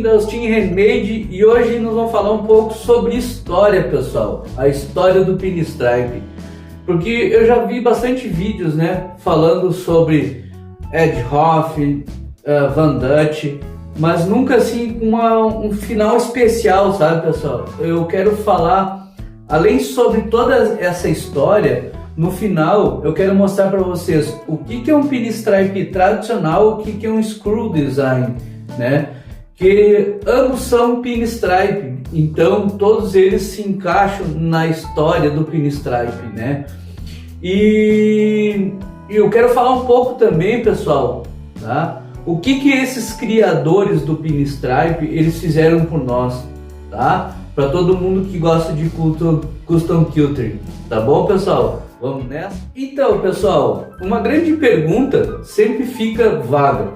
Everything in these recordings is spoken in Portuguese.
bem-vindo ao Team Handmade e hoje nós vamos falar um pouco sobre história, pessoal, a história do Pinstripe, porque eu já vi bastante vídeos, né, falando sobre Ed Hoff, Van Dutch, mas nunca assim com um final especial, sabe, pessoal? Eu quero falar, além sobre toda essa história, no final eu quero mostrar para vocês o que é um pinstripe tradicional, o que é um screw design, né? Que ambos são pinstripe, então todos eles se encaixam na história do pinstripe, né? E eu quero falar um pouco também, pessoal, tá? O que esses criadores do pinstripe eles fizeram por nós, tá? Para todo mundo que gosta de custom quilting, tá bom, pessoal? Vamos nessa? Então, pessoal, uma grande pergunta sempre fica vaga.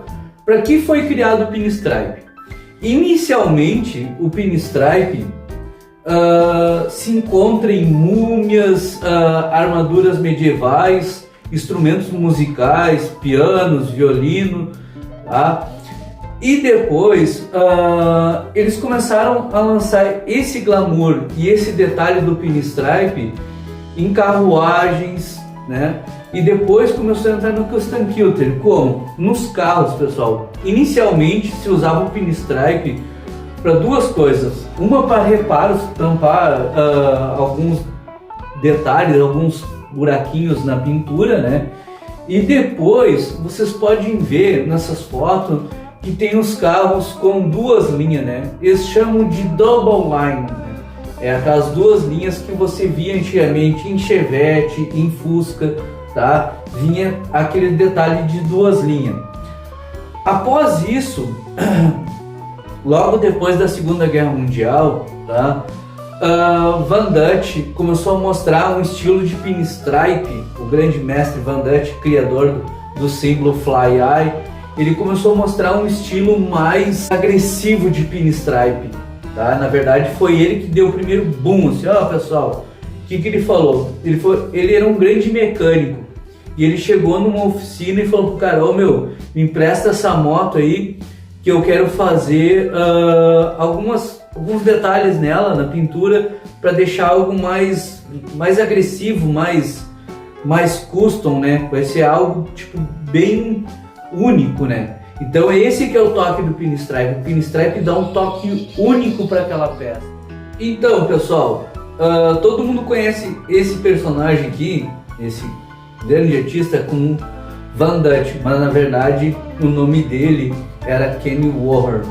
Para que foi criado o pinstripe? Inicialmente, o pinstripe se encontra em múmias, armaduras medievais, instrumentos musicais, pianos, violino, tá? E depois eles começaram a lançar esse glamour e esse detalhe do pinstripe em carruagens, né? E depois começou a entrar no custom quilting. Como? Nos carros, pessoal. Inicialmente se usava o pinstripe para duas coisas. Uma para reparos, tampar alguns detalhes, alguns buraquinhos na pintura, né? E depois vocês podem ver nessas fotos que tem os carros com duas linhas, né? Eles chamam de double line, né? É aquelas duas linhas que você via antigamente em Chevette, em Fusca, tá? Vinha aquele detalhe de duas linhas. Após isso, logo depois da Segunda Guerra Mundial, tá? Van Dutch começou a mostrar um estilo de pinstripe. O grande mestre Van Dutch, criador do símbolo Fly Eye, ele começou a mostrar um estilo mais agressivo de pinstripe, tá? Na verdade foi ele que deu o primeiro boom, assim, ó, pessoal, o que ele falou? Ele era um grande mecânico e ele chegou numa oficina e falou pro cara, ô meu, me empresta essa moto aí que eu quero fazer alguns detalhes nela, na pintura, para deixar algo mais agressivo, mais custom, né? Vai ser algo tipo bem único, né? Então esse que é o toque do pinstripe. O pinstripe dá um toque único para aquela peça. Então, pessoal, todo mundo conhece esse personagem aqui, esse grande artista como Van Dutch, mas na verdade o nome dele era Kenny Warhol,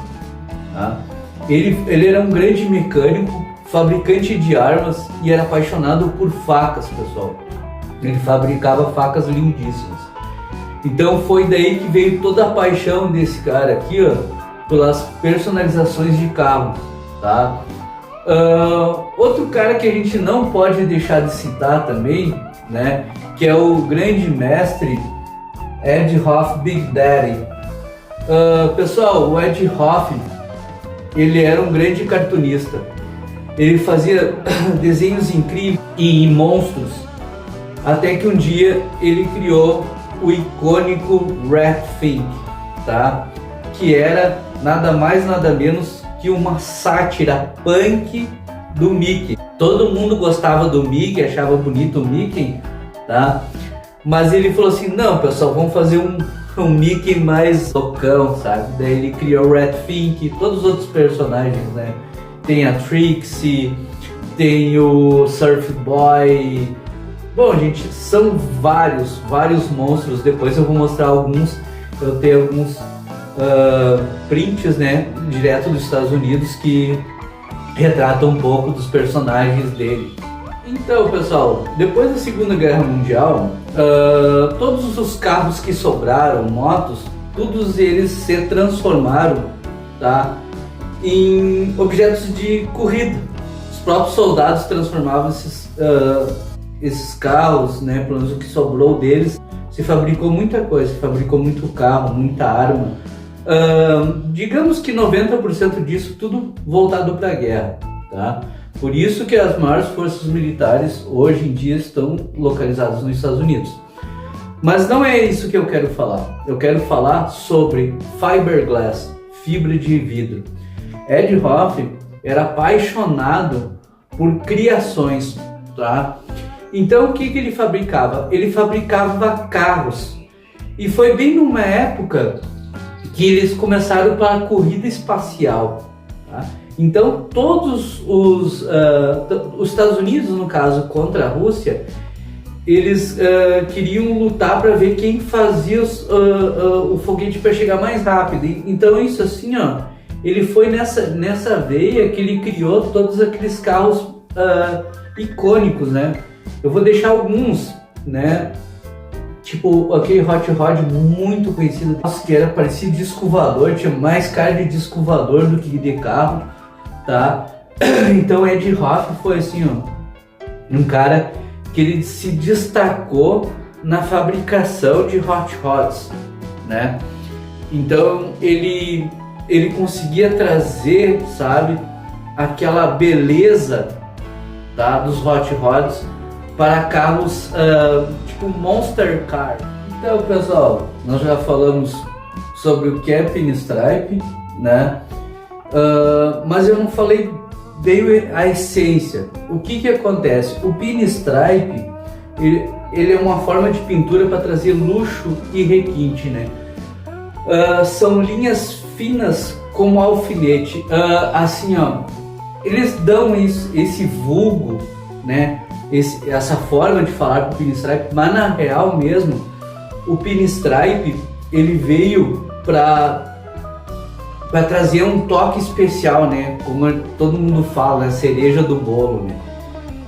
tá? Ele era um grande mecânico, fabricante de armas e era apaixonado por facas, pessoal. Ele fabricava facas lindíssimas. Então foi daí que veio toda a paixão desse cara aqui, ó, pelas personalizações de carros, tá? Outro cara que a gente não pode deixar de citar também, né, que é o grande mestre Ed Hoff Big Daddy. Pessoal, o Ed Hoff, ele era um grande cartunista. Ele fazia desenhos incríveis e monstros, até que um dia ele criou o icônico Rat Fink, tá? Que era nada mais nada menos que uma sátira punk do Mickey. Todo mundo gostava do Mickey, achava bonito o Mickey, tá? Mas ele falou assim, não, pessoal, vamos fazer um Mickey mais loucão, sabe? Daí ele criou o Rat Fink, todos os outros personagens, né? Tem a Trixie, tem o Surf Boy. Bom, gente, são vários monstros. Depois eu vou mostrar alguns. Eu tenho alguns prints, né, direto dos Estados Unidos que retratam um pouco dos personagens dele. Então, pessoal, depois da Segunda Guerra Mundial, todos os carros que sobraram, motos, todos eles se transformaram, tá, em objetos de corrida. Os próprios soldados transformavam esses carros, né, pelo menos o que sobrou deles. Se fabricou muita coisa, se fabricou muito carro, muita arma. Digamos que 90% disso tudo voltado para a guerra, tá? Por isso que as maiores forças militares hoje em dia estão localizadas nos Estados Unidos. Mas não é isso que eu quero falar. Eu quero falar sobre fiberglass, fibra de vidro. Ed Hoff era apaixonado por criações, tá? Então o que ele fabricava? Ele fabricava carros. E foi bem numa época que eles começaram para a corrida espacial, tá? Então todos os Estados Unidos, no caso, contra a Rússia, eles queriam lutar para ver quem fazia o foguete para chegar mais rápido. Então isso assim, ó, ele foi nessa veia que ele criou todos aqueles carros icônicos, né? Eu vou deixar alguns, né? Tipo aquele Hot Rod muito conhecido, que era parecido disco voador, tinha mais cara de disco voador do que de carro, tá? Então Ed Hoff foi assim, ó, um cara que ele se destacou na fabricação de Hot Rods, né? Então ele conseguia trazer, sabe, aquela beleza, tá, dos Hot Rods para carros tipo Monster Car. Então, pessoal, nós já falamos sobre o que é pinstripe, né? Mas eu não falei bem a essência. O que acontece? O pinstripe, ele é uma forma de pintura para trazer luxo e requinte, né? São linhas finas como alfinete. Assim, ó, eles dão esse vulgo, né? Essa forma de falar com o pinstripe, mas na real mesmo, o pinstripe ele veio para trazer um toque especial, né? Como todo mundo fala, a cereja do bolo, né?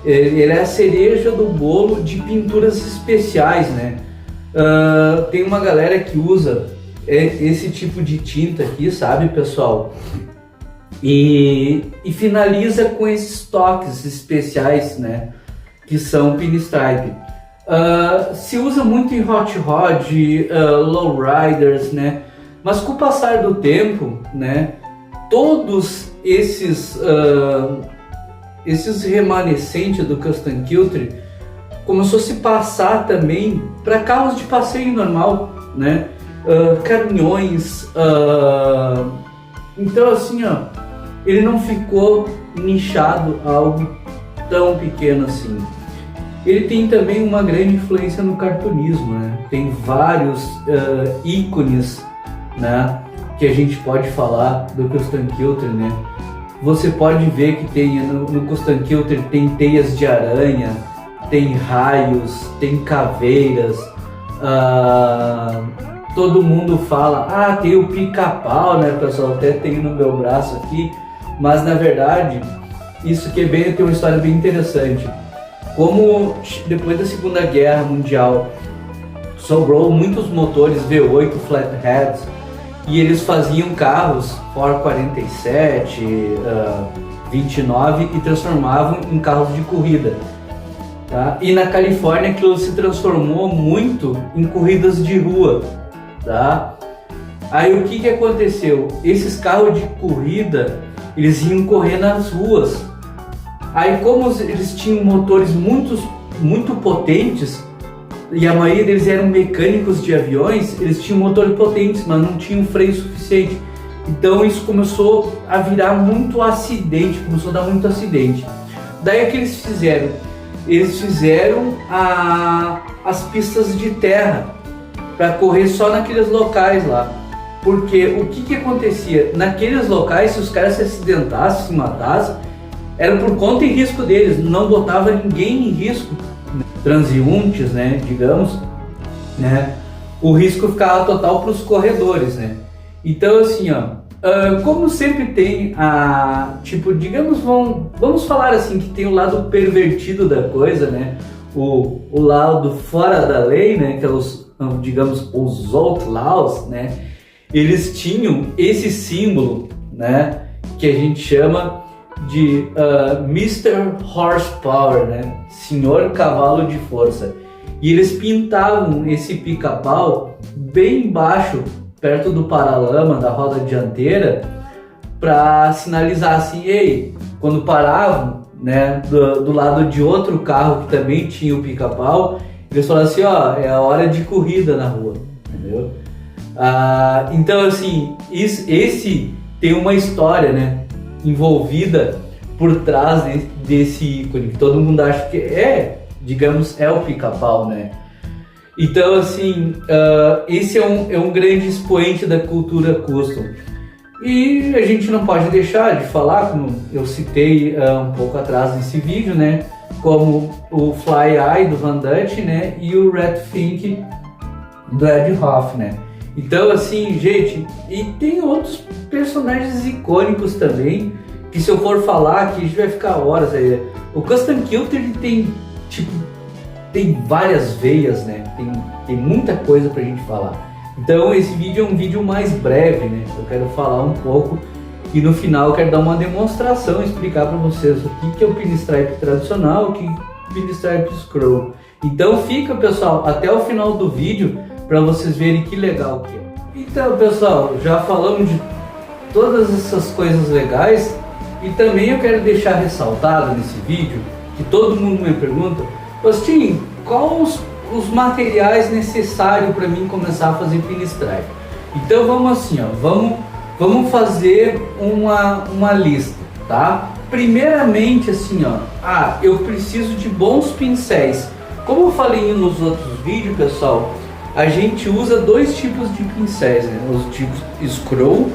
Ele é a cereja do bolo de pinturas especiais, né? Tem uma galera que usa esse tipo de tinta aqui, sabe, pessoal? E finaliza com esses toques especiais, né? Que são pinstripe. Se usa muito em hot rod, lowriders, né? Mas com o passar do tempo, né, todos esses remanescentes do Custom Kilter começou a se passar também para carros de passeio normal, né, caminhões. Então assim, ó, ele não ficou nichado a algo tão pequeno assim. Ele tem também uma grande influência no cartunismo, né? Tem vários ícones, né, que a gente pode falar do Custom Kilter, né? Você pode ver que tem no Custom Kilter tem teias de aranha, tem raios, tem caveiras. Todo mundo fala, tem o pica-pau, né, pessoal? Até tem no meu braço aqui, mas na verdade isso que tem uma história bem interessante. Como depois da Segunda Guerra Mundial sobrou muitos motores V8 flatheads, e eles faziam carros Ford 47, 29 e transformavam em carros de corrida, tá? E na Califórnia aquilo se transformou muito em corridas de rua, tá? Aí o que aconteceu? Esses carros de corrida, eles iam correr nas ruas. Aí como eles tinham motores muito potentes, e a maioria deles eram mecânicos de aviões, eles tinham motores potentes, mas não tinham freio suficiente. Então isso começou a virar muito acidente, começou a dar muito acidente. Daí o que eles fizeram? Eles fizeram as pistas de terra para correr só naqueles locais lá. Porque o que acontecia? Naqueles locais, se os caras se acidentassem, se matassem, era por conta e risco deles, não botava ninguém em risco. Transeuntes, né, digamos, né, o risco ficava total para os corredores, né. Então assim, ó, como sempre tem tipo, digamos, vamos falar assim, que tem o lado pervertido da coisa, né, o lado fora da lei, né, que é digamos, os outlaws, né, eles tinham esse símbolo, né, que a gente chama de Mr. Horsepower, né? Senhor Cavalo de Força. E eles pintavam esse pica-pau bem embaixo, perto do paralama da roda dianteira, para sinalizar assim, ei, quando paravam, né, do lado de outro carro que também tinha o pica-pau, eles falavam assim, ó, é a hora de corrida na rua, entendeu? Então assim, esse tem uma história, né? envolvida por trás desse ícone, que todo mundo acha que digamos, é o Pica-Pau, né? Então, assim, esse é um grande expoente da cultura custom. E a gente não pode deixar de falar, como eu citei um pouco atrás nesse vídeo, né? Como o Fly Eye do Van Dutch, né? E o Red Fink do Ed Hoff, né? Então, assim, gente, e tem outros personagens icônicos também, que se eu for falar aqui, a gente vai ficar horas aí. O Custom Kilter tem, tipo, tem várias veias, né? Tem muita coisa pra gente falar. Então, esse vídeo é um vídeo mais breve, né? Eu quero falar um pouco e no final eu quero dar uma demonstração, explicar para vocês o que é o Pinstripe tradicional, o que é o Pinstripe Scroll. Então fica, pessoal, até o final do vídeo para vocês verem que legal que é. Então, pessoal, já falamos de todas essas coisas legais e também eu quero deixar ressaltado nesse vídeo que todo mundo me pergunta: Agostinho, quais os materiais necessários para mim começar a fazer Pinstripe? Então vamos assim, ó, vamos fazer uma lista, tá? Primeiramente assim, ó, eu preciso de bons pincéis. Como eu falei nos outros vídeos, pessoal, a gente usa dois tipos de pincéis, né? Os tipos Scroll,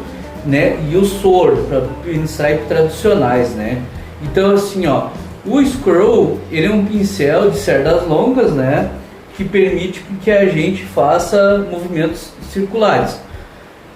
né? E o Sword, para Pinstripe tradicionais, né? Então assim, ó, o Scroll, ele é um pincel de cerdas longas, né? Que permite que a gente faça movimentos circulares.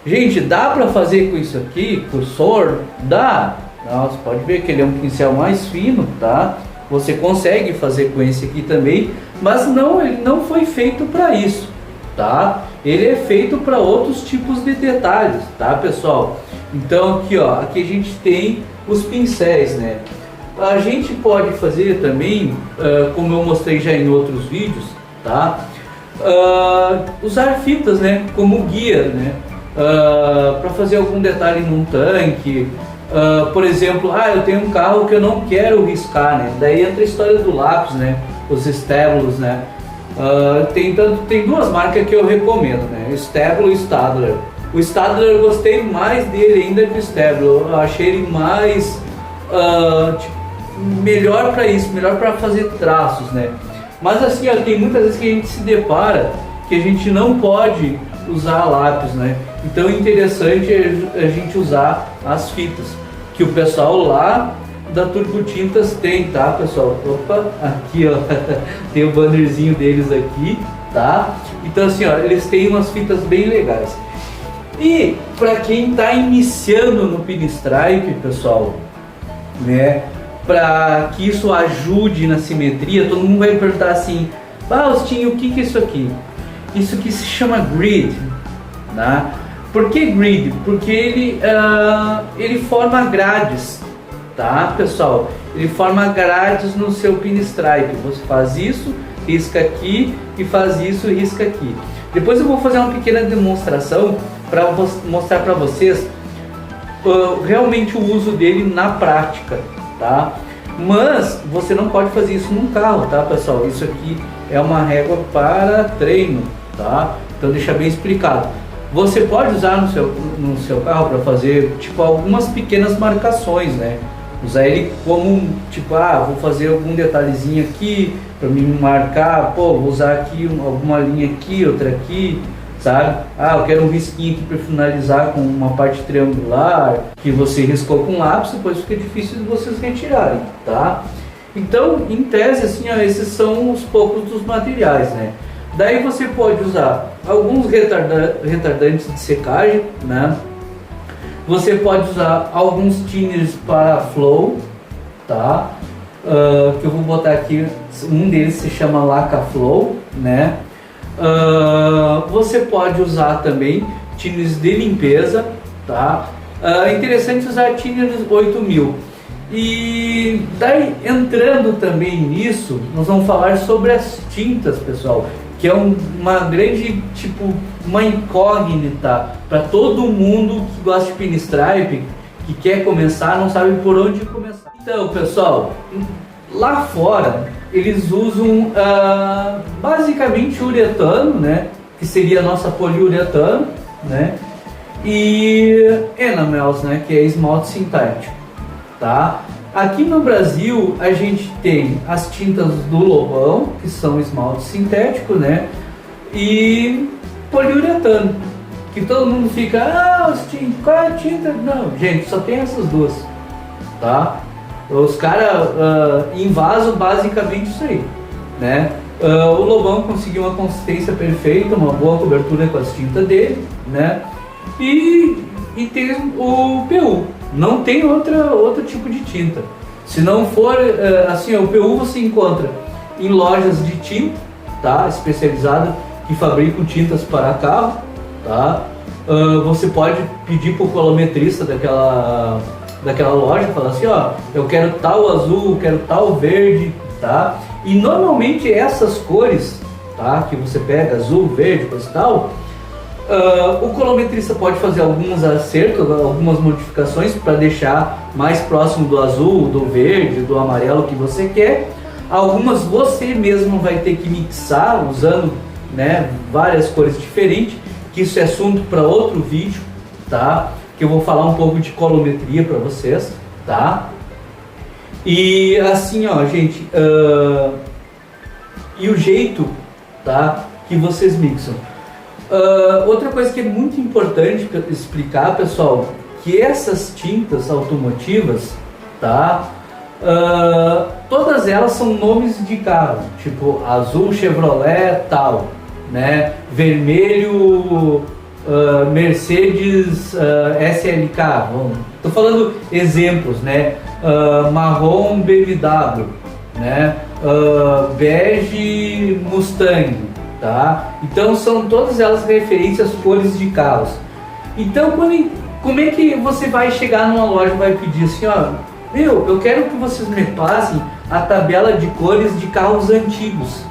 Gente, dá para fazer com isso aqui, com o Sword? Dá. Você pode ver que ele é um pincel mais fino, tá? Você consegue fazer com esse aqui também, mas não, ele não foi feito para isso, tá? Ele é feito para outros tipos de detalhes, tá, pessoal? Então aqui, ó, aqui a gente tem os pincéis, né? A gente pode fazer também, como eu mostrei já em outros vídeos, tá? Usar fitas, né? Como guia, né? Para fazer algum detalhe num tanque. Por exemplo, eu tenho um carro que eu não quero riscar, né? Daí entra a história do lápis, né? Os Stablos, né? Tem duas marcas que eu recomendo, né? Stablo e Stadler. O Stadler eu gostei mais dele ainda que o Stablo. Eu achei ele mais melhor para isso, melhor para fazer traços, né? Mas assim, tem muitas vezes que a gente se depara que a gente não pode usar lápis, né? Então é interessante a gente usar as fitas que o pessoal lá da Turbo Tintas tem, tá, pessoal? Opa, aqui, ó, tem o bannerzinho deles aqui, tá? Então assim, ó, eles têm umas fitas bem legais. E para quem está iniciando no Pinstripe, pessoal, né? Para que isso ajude na simetria, todo mundo vai me perguntar assim: Agostinho, o que é isso aqui? Isso aqui se chama grid, né? Por que grid? Porque ele forma grades, tá, pessoal? Ele forma grades no seu Pinstripe. Você faz isso, risca aqui, e faz isso, risca aqui. Depois eu vou fazer uma pequena demonstração para mostrar para vocês realmente o uso dele na prática, tá? Mas você não pode fazer isso num carro, tá, pessoal? Isso aqui é uma régua para treino, tá? Então deixa bem explicado. Você pode usar no seu carro para fazer tipo algumas pequenas marcações, né? Usar ele como tipo, vou fazer algum detalhezinho aqui para me marcar, vou usar aqui alguma linha aqui, outra aqui, sabe? Eu quero um risquinho aqui para finalizar com uma parte triangular que você riscou com lápis, depois fica difícil de vocês retirarem, tá? Então, em tese, assim, esses são os poucos dos materiais, né? Daí você pode usar alguns retardantes de secagem, né? Você pode usar alguns thinners para flow, tá? Que eu vou botar aqui, um deles se chama Laca Flow, né? Você pode usar também thinners de limpeza, tá? É interessante usar thinners 8000. E daí, entrando também nisso, nós vamos falar sobre as tintas, pessoal, que é uma grande, tipo, uma incógnita para todo mundo que gosta de Pinstripe, que quer começar, não sabe por onde começar. Então, pessoal, lá fora eles usam basicamente uretano, né, que seria a nossa poliuretano, né, e enamels, né, que é esmalte sintético. tá? Aqui no Brasil a gente tem as tintas do Lobão, que são esmalte sintético, né? E poliuretano, que todo mundo fica, qual é a tinta? Não, gente, só tem essas duas, tá? Os caras invasam basicamente isso aí, né? O Lobão conseguiu uma consistência perfeita, uma boa cobertura com as tintas dele, né? E tem o PU, não tem outro tipo de tinta. Se não for assim, o PU você encontra em lojas de tinta, tá? Especializada, que fabricam tintas para carro, tá? Você pode pedir para o colometrista daquela loja, falar assim, ó, eu quero tal azul, eu quero tal verde, tá? E normalmente essas cores, tá? Que você pega, azul, verde, coisa e tal, o colometrista pode fazer alguns acertos, algumas modificações para deixar mais próximo do azul, do verde, do amarelo que você quer. Algumas você mesmo vai ter que mixar usando, né, várias cores diferentes, que isso é assunto para outro vídeo, tá? Que eu vou falar um pouco de colometria para vocês, tá? E assim, ó, gente, e o jeito, tá, que vocês mixam. Outra coisa que é muito importante explicar, pessoal, que essas tintas automotivas, tá, todas elas são nomes de carro, tipo azul Chevrolet tal, né, vermelho Mercedes SLK, tô falando exemplos, né, marrom BMW, né, bege Mustang, tá? Então são todas elas referências às cores de carros. Então como é que você vai chegar numa loja e vai pedir assim, ó, eu quero que vocês me passem a tabela de cores de carros antigos,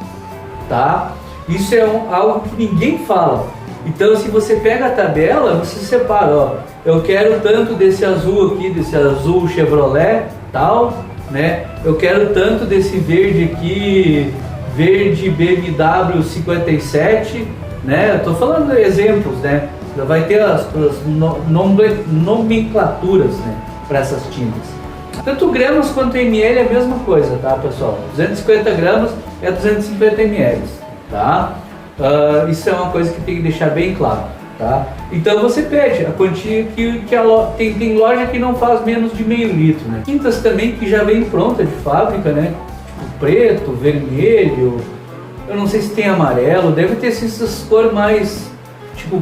tá? Isso é algo que ninguém fala. Então se você pega a tabela, você separa, ó, eu quero tanto desse azul aqui, desse azul Chevrolet, tal, né? Eu quero tanto desse verde aqui, verde BMW 57, né? Eu tô falando exemplos, né? Vai ter as nomenclaturas, né, para essas tintas. Tanto gramas quanto ml é a mesma coisa, tá, pessoal? 250 gramas é 250 ml, tá? Isso é uma coisa que tem que deixar bem claro, tá? Então você pede a quantia que tem loja que não faz menos de meio litro, né? Tintas também que já vem pronta de fábrica, né? Tipo preto, vermelho, eu não sei se tem amarelo, deve ter essas cores mais, tipo,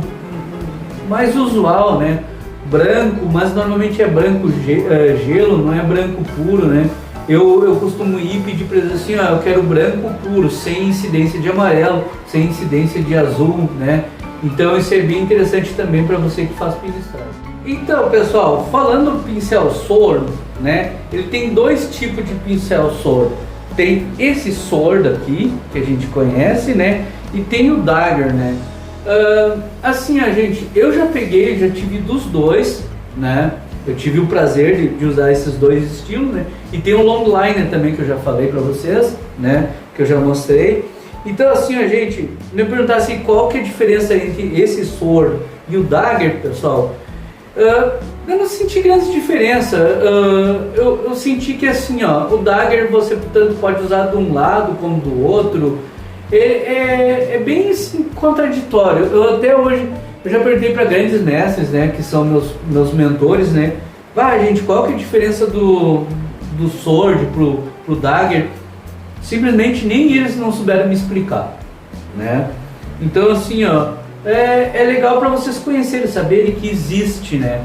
mais usual, né? Branco, mas normalmente é branco gelo, não é branco puro, né? Eu costumo ir pedir para eles assim, ó, eu quero branco puro, sem incidência de amarelo, sem incidência de azul, né? Então isso é bem interessante também para você que faz pincel. Então, pessoal, falando do pincel sword, né? Ele tem dois tipos de pincel sword. Tem esse sword aqui, que a gente conhece, né? E tem o dagger, né? Assim, gente, eu já tive dos dois, né? Eu tive o prazer de usar esses dois estilos, né? E tem o longliner também, que eu já falei para vocês, né? Que eu já mostrei. Então, assim, gente, me perguntar assim, qual que é a diferença entre esse sword e o dagger, pessoal? Eu não senti grande diferença. Eu senti que, assim, ó, o dagger você tanto pode usar de um lado como do outro. É bem assim, contraditório. Eu até hoje já perguntei para grandes mestres, né, que são meus mentores, né, gente, qual que é a diferença do sword pro dagger? Simplesmente nem eles não souberam me explicar, né? Então, assim, ó, é legal para vocês conhecerem, saberem que existe, né?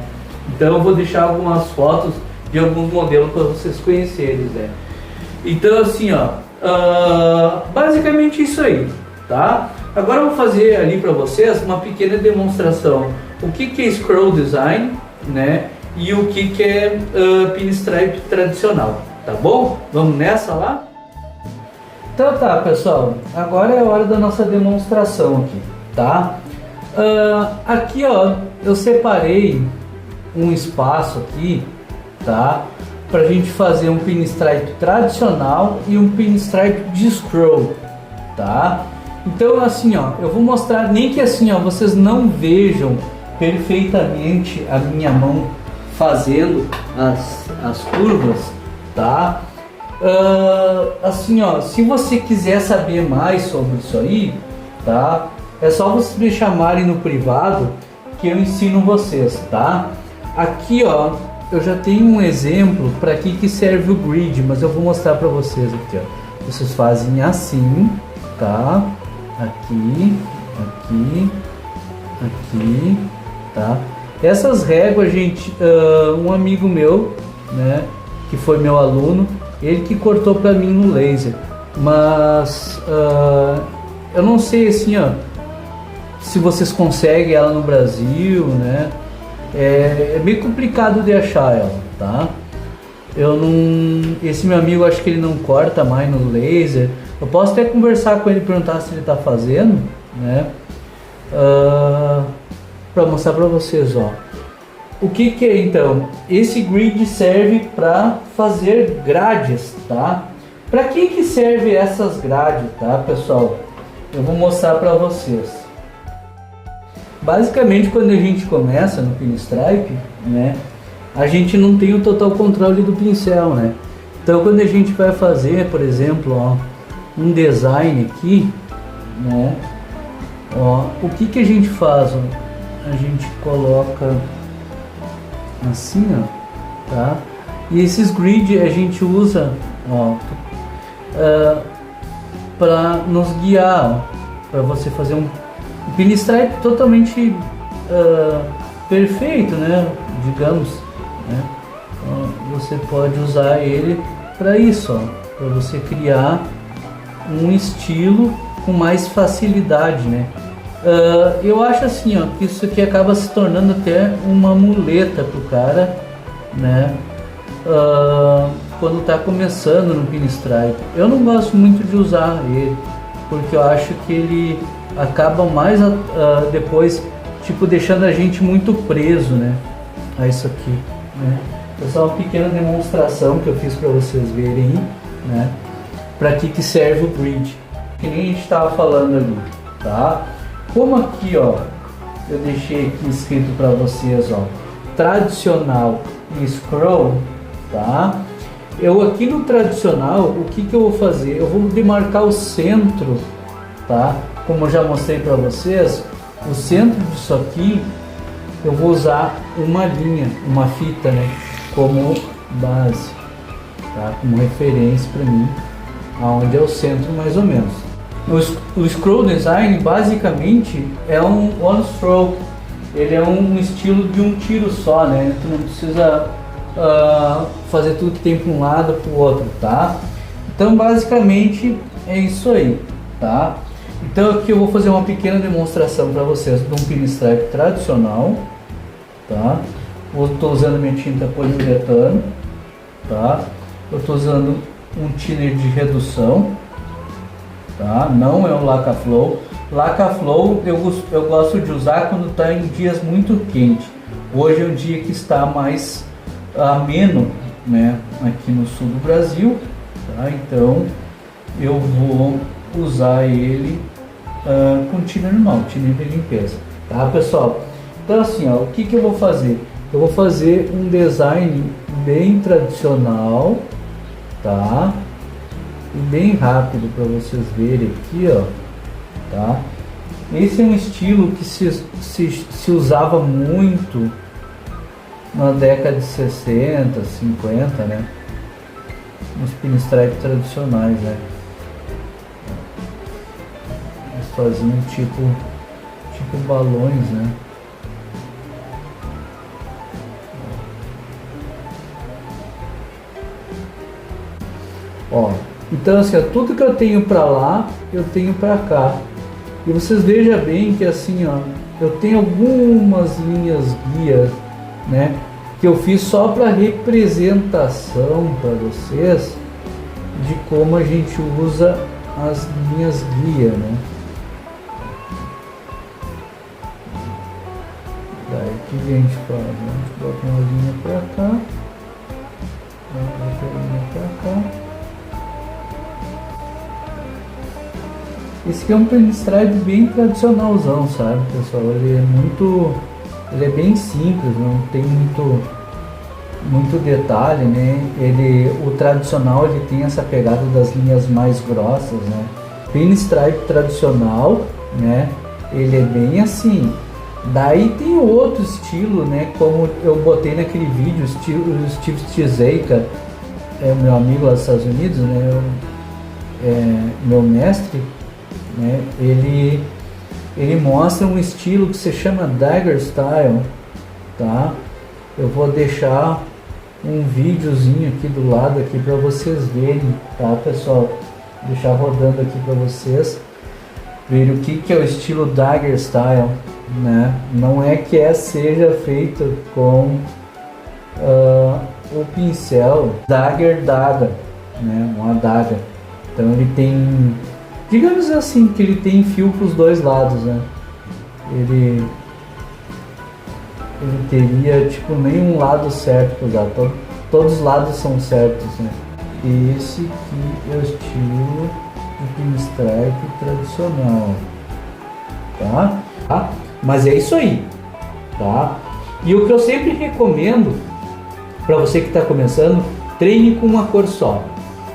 Então eu vou deixar algumas fotos de alguns modelos para vocês conhecerem, né? Então, assim, ó, basicamente isso aí, tá? Agora eu vou fazer ali para vocês uma pequena demonstração. O que é scroll design, né? E o que é pinstripe tradicional, tá bom? Vamos nessa lá? Então tá, pessoal, agora é a hora da nossa demonstração aqui, tá? Aqui, ó, eu separei um espaço aqui, tá? Pra gente fazer um pinstripe tradicional e um pinstripe de scroll, tá? Então, assim, ó, eu vou mostrar, nem que assim, ó, vocês não vejam perfeitamente a minha mão fazendo as curvas, tá? Assim, ó, se você quiser saber mais sobre isso aí, tá? É só vocês me chamarem no privado que eu ensino vocês, tá? Aqui, ó, eu já tenho um exemplo para que serve o grid, mas eu vou mostrar para vocês aqui, ó. Vocês fazem assim, tá? Aqui, aqui, aqui, tá? Essas réguas, gente, um amigo meu, né, que foi meu aluno, ele que cortou para mim no laser, mas eu não sei assim, ó, se vocês conseguem ela no Brasil, né? É meio complicado de achar ela, tá? Esse meu amigo, acho que ele não corta mais no laser. Eu posso até conversar com ele e perguntar se ele tá fazendo, né? Para mostrar para vocês, ó. O que é então? Esse grid serve para fazer grades, tá? Para que serve essas grades, tá, pessoal? Eu vou mostrar para vocês. Basicamente, quando a gente começa no Pinstripe, né, a gente não tem o total controle do pincel, né? Então, quando a gente vai fazer, por exemplo, ó, um design aqui, né, ó, o que a gente faz? Ó? A gente coloca assim, ó, tá? E esses grid a gente usa, ó, para nos guiar, para você fazer um pinstripe totalmente perfeito, né? Digamos, né? Você pode usar ele para isso, para você criar um estilo com mais facilidade, né? Eu acho assim, ó, que isso aqui acaba se tornando até uma muleta pro cara, né? Quando tá começando no Pinstripe. Eu não gosto muito de usar ele, porque eu acho que ele acaba mais depois, tipo, deixando a gente muito preso, né, a isso aqui, né? É só uma pequena demonstração que eu fiz para vocês verem, né, para que serve o grid, que nem a gente estava falando ali, tá? Como aqui, ó, eu deixei aqui escrito para vocês, ó, tradicional e scroll, tá? Eu aqui no tradicional, o que eu vou fazer? Eu vou demarcar o centro, tá? Como eu já mostrei para vocês, o centro disso aqui, eu vou usar uma linha, uma fita, né, como base, tá? Como referência para mim, aonde é o centro mais ou menos. O scroll design basicamente é um one stroke, ele é um estilo de um tiro só, né? Tu não precisa fazer tudo que tem para um lado para o outro, tá? Então basicamente é isso aí, tá? Então aqui eu vou fazer uma pequena demonstração para vocês de um pinstripe tradicional, tá? Eu estou usando minha tinta poliuretano, tá? Eu estou usando um thinner de redução, tá? Não é um Laca-Flow. Laca-Flow eu gosto de usar quando está em dias muito quentes. Hoje é um dia que está mais ameno, né? Aqui no sul do Brasil, tá? Então eu vou usar ele com thinner normal, thinner de limpeza, tá, pessoal? Então assim, ó, o que eu vou fazer? Eu vou fazer um design bem tradicional, tá? E bem rápido para vocês verem aqui, ó, tá? Esse é um estilo que se usava muito na década de 60, 50, né? Nos pinstripes tradicionais, né? Eles faziam tipo balões, né? Ó, então assim, ó, tudo que eu tenho para lá, eu tenho para cá. E vocês vejam bem que assim, ó, eu tenho algumas linhas guia, né, que eu fiz só para representação para vocês de como a gente usa as linhas guia, né? Daí que a gente faz, né? A gente bota uma linha para cá, outra linha para cá. Esse aqui é um pinstripe bem tradicionalzão, sabe, pessoal? Ele é bem simples, não tem muito detalhe, né? O tradicional ele tem essa pegada das linhas mais grossas, né? Pinstripe tradicional, né? Ele é bem assim. Daí tem outro estilo, né? Como eu botei naquele vídeo, o Steve Chizeika, é meu amigo lá dos Estados Unidos, né? Meu mestre, né? Ele mostra um estilo que se chama Dagger Style, tá? Eu vou deixar um videozinho aqui do lado aqui para vocês verem, tá, pessoal? Deixar rodando aqui para vocês verem o que é o estilo Dagger Style, né? Não é que seja feito com o pincel Dagger daga, né? Uma adaga. Então ele tem, digamos assim, que ele tem fio para os dois lados, né? Ele teria tipo nenhum lado certo para usar, todos os lados são certos, né? Esse aqui é o estilo de pinstripe tradicional, tá? Mas é isso aí, tá? E o que eu sempre recomendo para você que está começando, treine com uma cor só,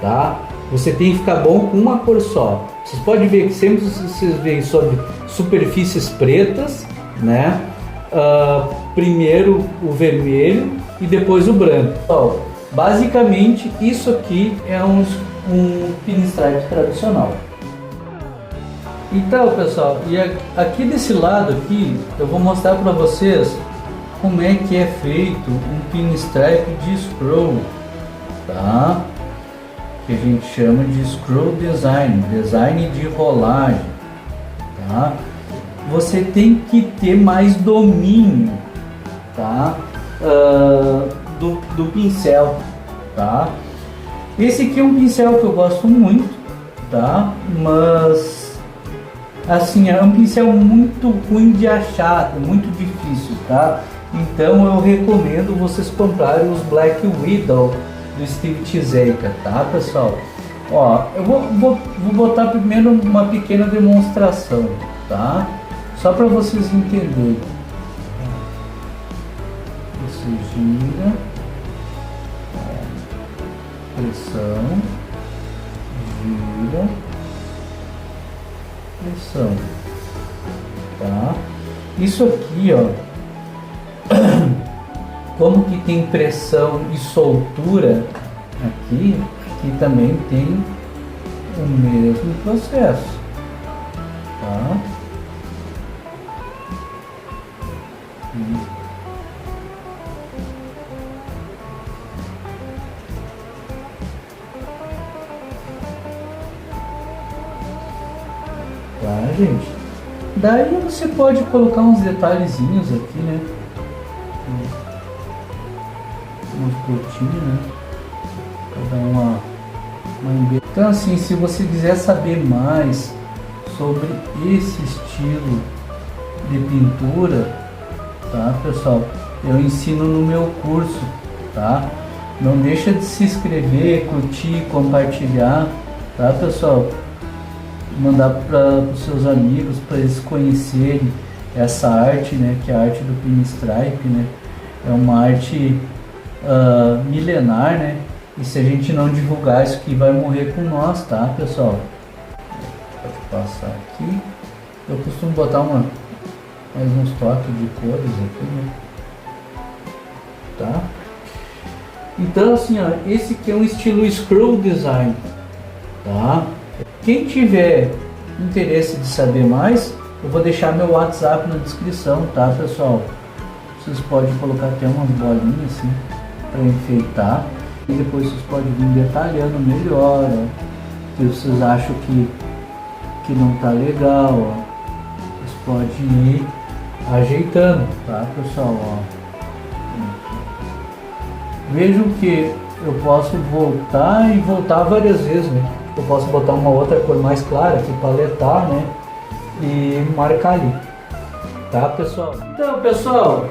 tá? Você tem que ficar bom com uma cor só. Vocês podem ver que sempre vocês veem sobre superfícies pretas, né? Primeiro o vermelho e depois o branco. Então, basicamente isso aqui é um pinstripe tradicional. Então, pessoal, e aqui desse lado aqui eu vou mostrar para vocês como é que é feito um pinstripe de scroll, tá? Que a gente chama de scroll design, design de rolagem, tá? Você tem que ter mais domínio, tá? Do pincel, tá? Esse aqui é um pincel que eu gosto muito, tá? Mas assim, é um pincel muito ruim de achar, muito difícil, tá? Então eu recomendo vocês comprarem os Black Widow do Steve Chizeika, tá, pessoal? Ó, eu vou botar primeiro uma pequena demonstração, tá? Só para vocês entenderem. Você gira, pressão, gira, pressão, tá? Isso aqui, ó, como que tem pressão e soltura aqui também tem o mesmo processo, tá? Tá, gente? Daí você pode colocar uns detalhezinhos aqui, né? Uns pontinhos, né? Pra dar uma então, assim, se você quiser saber mais sobre esse estilo de pintura, tá, pessoal? Eu ensino no meu curso, tá? Não deixa de se inscrever, curtir, compartilhar, tá, pessoal? Mandar para os seus amigos, para eles conhecerem essa arte, né? Que é a arte do pinstripe, né? É uma arte milenar, né? E se a gente não divulgar, isso aqui vai morrer com nós, tá, pessoal? Pode passar aqui. Eu costumo botar mais uns toques de cores aqui, né? Tá? Então, assim, ó, esse aqui é um estilo scroll design, tá? Quem tiver interesse de saber mais, eu vou deixar meu WhatsApp na descrição, tá, pessoal? Vocês podem colocar até umas bolinhas assim para enfeitar. E depois vocês podem vir detalhando melhor, ó, se vocês acham que não tá legal, ó, vocês podem ir ajeitando, tá, pessoal? Ó. Vejam que eu posso voltar e voltar várias vezes, né? Eu posso botar uma outra cor mais clara aqui, paletar, né? E marcar ali, tá, pessoal? Então, pessoal,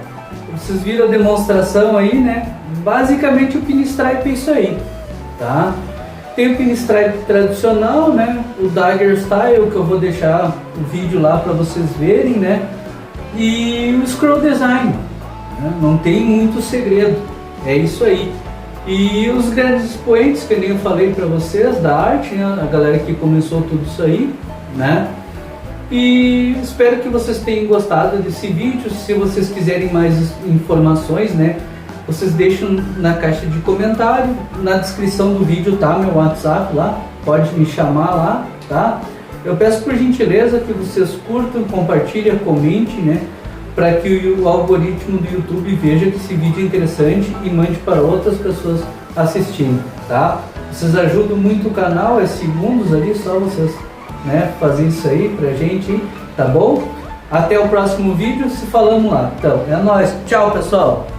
vocês viram a demonstração aí, né? Basicamente o pinstripe é isso aí, tá? Tem o pinstripe tradicional, né? O Dagger Style, que eu vou deixar o vídeo lá para vocês verem, né? E o scroll design, né? Não tem muito segredo, É isso aí. E os grandes expoentes, que nem eu falei para vocês, da arte, né? A galera que começou tudo isso aí, né? E espero que vocês tenham gostado desse vídeo. Se vocês quiserem mais informações, né, vocês deixam na caixa de comentário, na descrição do vídeo tá meu WhatsApp lá, pode me chamar lá, tá? Eu peço por gentileza que vocês curtam, compartilhem, comentem, né, para que o algoritmo do YouTube veja que esse vídeo é interessante e mande para outras pessoas assistirem, tá? Vocês ajudam muito o canal, é segundos ali, só vocês, né, fazer isso aí pra gente, tá bom? Até o próximo vídeo, se falamos lá. Então, é nóis. Tchau, pessoal!